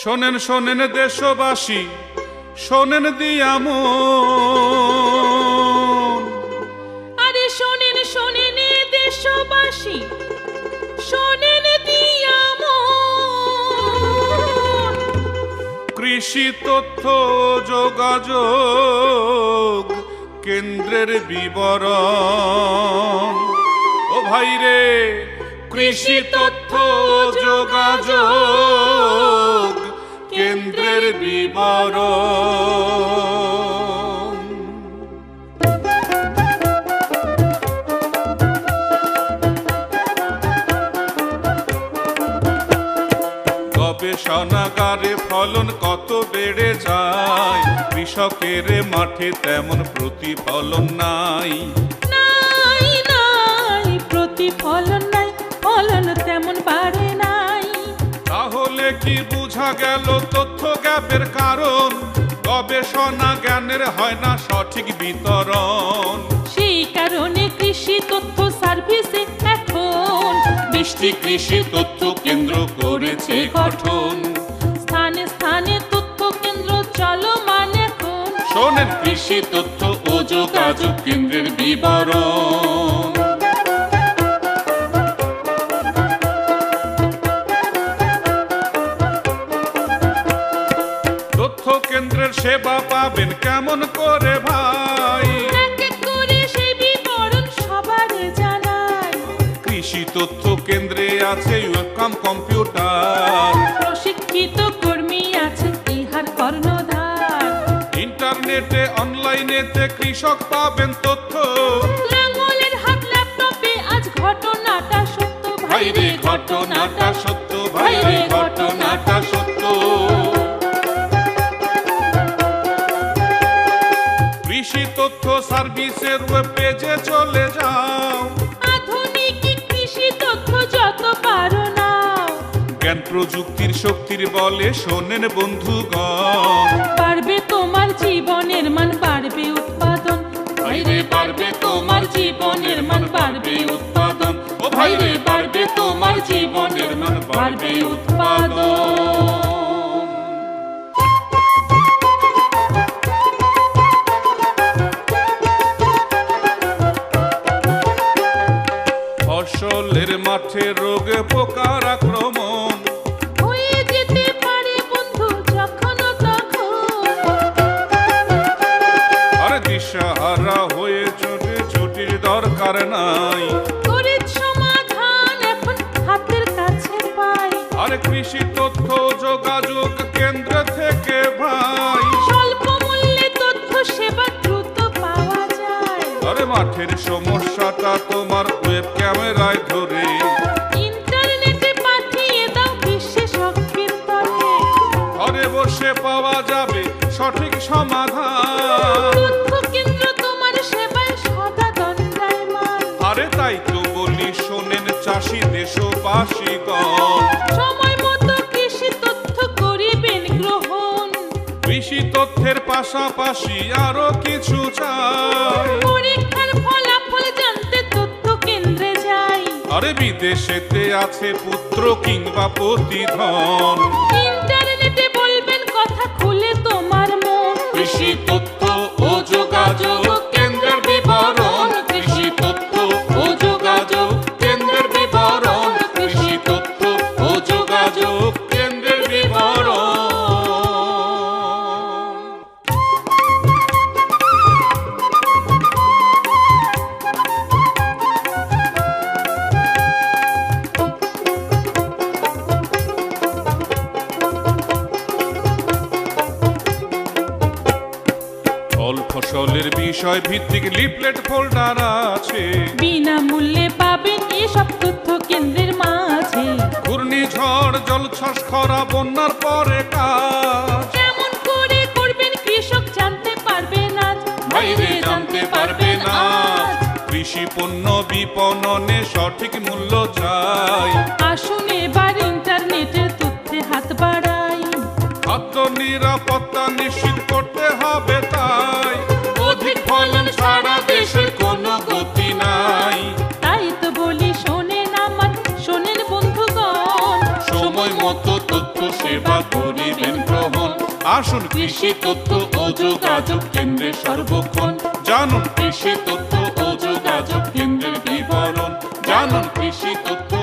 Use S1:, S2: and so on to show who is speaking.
S1: শোনেন শোনেন দেশবাসী, শোনেন দিয়ামো,
S2: আরে শোনেন শোনেন দেশবাসী, শোনেন দিয়ামো।
S1: কৃষি তথ্য যোগাযোগ কেন্দ্রের বিবরণ। ও ভাই রে, কৃষি তথ্য যোগাযোগ কেন্দ্রের বিবরণ। গবেষণাগারে ফলন কত বেড়ে যায়, কৃষকের মাঠে তেমন প্রতিফলন নাই।
S2: নাই নাই প্রতিফলন নাই, ফলন তেমন বাড়ে নাই।
S1: তাহলে কি বোঝা গেল তথ্য গ্যাপের কারণ? গবেষণা জ্ঞানের হয় না সঠিক বিতরণ।
S2: সেই কারণে কৃষি তথ্য সার্ভিসে এখন
S1: 20টি কৃষি তথ্য কেন্দ্র করেছে গঠন।
S2: স্থানে স্থানে তথ্য কেন্দ্র চলমান এখন।
S1: শোনেন কৃষি তথ্য ও যোগাযোগ কেন্দ্রের বিবরণ। তথ্য কেন্দ্রের সেবা পাবেন কেমন করে ভাই?
S2: এক এক করে সেই বিবরণ সবার জানাই।
S1: কৃষি তথ্য কেন্দ্রে আছে ওয়েবকাম কম্পিউটার,
S2: প্রশিক্ষিত কর্মী আছে ইহার কর্ণধার।
S1: ইন্টারনেটে অনলাইনেতে কৃষক পাবেন তথ্য।
S2: লাঙ্গলের হাত ল্যাপটপে আজ ঘটনাটা সত্য
S1: ভাই রে ঘটনাটা সত্য, ভাই রে ঘটনাটা সত্য। কৃষি তথ্য সার্ভিসের ওয়েব পেজে চলে যাও।
S2: আধুনিক কৃষি তথ্য যত পারো নাও।
S1: জ্ঞান প্রযুক্তির শক্তির বলে শোনেন বন্ধুগণ,
S2: বাড়বে তোমার জীবনের মান, বাড়বে উৎপাদন।
S1: ভাই রে বাড়বে তোমার জীবনের মান, বাড়বে উৎপাদন। ও ভাই রে বাড়বে তোমার জীবনের মান, বাড়বে উৎপাদন। ফসলের মাঠে রোগে পোকার আক্রমণ
S2: হয়ে যেতে পারে বন্ধু যখন তখন।
S1: আরে দিশাহারা হয়ে চটে ছুটির দরকার নাই।
S2: তড়িৎ সমাধান এখন হাতের কাছে পাই।
S1: আরে কৃষি তথ্য যোগাযোগ কেন্দ্র থেকে ভাই,
S2: স্বল্প মূল্যে তথ্য সেবা দ্রুত পাওয়া যায়।
S1: আরে মাঠের সমস্যাটা তোমার ওয়েব ক্যামেরায় ধরে
S2: ইন্টারনেটে পাঠিয়ে দাও বিশেষজ্ঞের তথ্যে।
S1: ঘরে বসে পাওয়া যাবে সঠিক সমাধান।
S2: তথ্য কেন্দ্র তোমার সেবায় সদা দণ্ডায়মান।
S1: আরে তাই তো বলি শোনেন চাষি দেশবাসীগণ,
S2: সময় মতো কৃষি তথ্য করিবেন গ্রহণ।
S1: কৃষি তথ্যের পাশাপাশি আরো কিছু চাই।
S2: পরীক্ষার ফলাফল জানতে তথ্য কেন্দ্রে যাই।
S1: আরে বিদেশেতে আছে পুত্র কিংবা প্রতিধন,
S2: ইন্টারনেটে বলবেন কথা খুলে তোমার মন।
S1: কৃষি তথ্য ও যোগাযোগ কেন্দ্রের বিবরণ। কৃষি তথ্য ও যোগাযোগ কেন্দ্রের বিবরণ। কৃষি তথ্য ও যোগাযোগ কেন্দ্রের বিবরণ। ফল ফসলের বিষয় ভিত্তিক লিফলেট ফোল্ডার আছে।
S2: বিনামূল্যে পাবেন এসব তথ্য কেন্দ্রের মাঝে।
S1: ঘূর্ণিঝড় জলোচ্ছ্বাস খরা বন্যার পরে কাজ
S2: কেমন করে করবেন কৃষক জানতে পারবেন আজ।
S1: বাইরে জানতে পারবেন আজ। কৃষি পণ্য বিপণনে সঠিক মূল্য চাই।
S2: আসুন এবার ইন্টারনেটের তথ্যে হাত বাড়াই।
S1: খাদ্য নিরাপত্তা নিশ্চিত করতে হবে তাই। অধিক ফলন ছাড়া দেশের কোনো গতি নাই।
S2: তাই তো বলি শোনেন আমার, শোনেন বন্ধুগণ।
S1: সময় মতো তথ্য সেবা করিবে আসুন কৃষি তথ্য ও যোগাযোগ কেন্দ্রে সর্বক্ষণ জানুন কৃষি তথ্য ও যোগাযোগ কেন্দ্রের বিবরণ জানুন কৃষি তথ্য